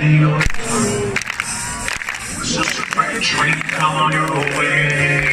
end of your road. It's just a freight train come on your way.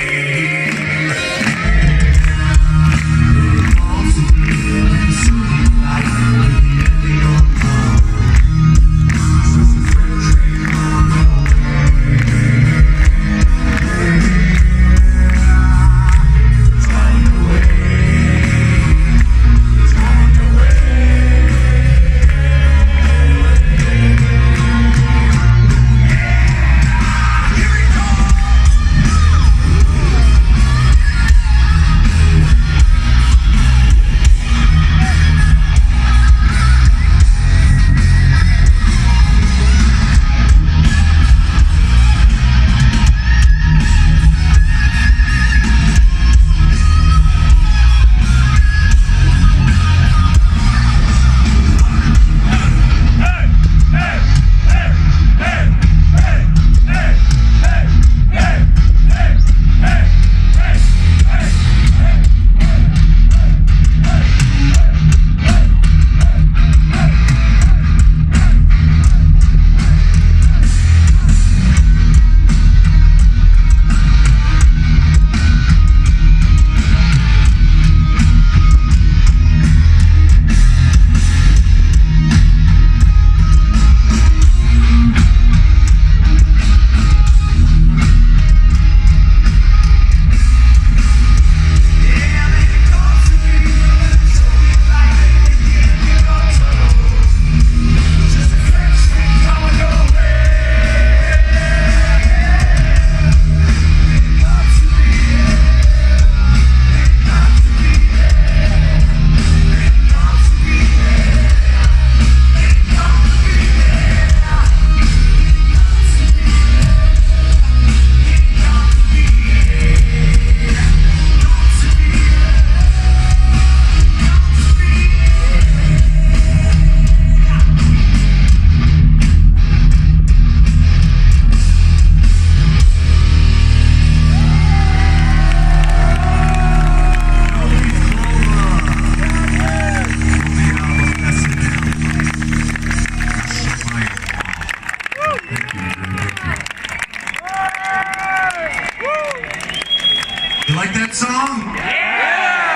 You like that song? Yeah!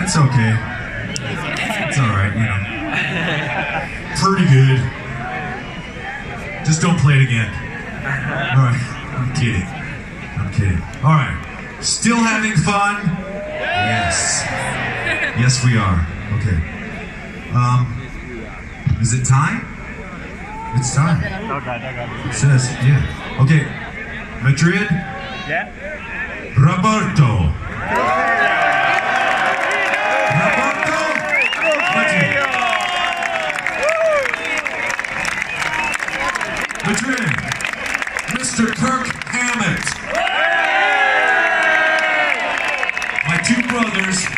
It's okay. It's alright, you know. Pretty good. Just don't play it again. Alright, I'm kidding. I'm kidding. Alright. Still having fun? Yes. Yes, we are. Okay. Is it time? It's time. It says, yeah. Okay. Madrid? Yeah. Roberto. Roberto? Madrid. Mr. Kirk Hammett. My two brothers.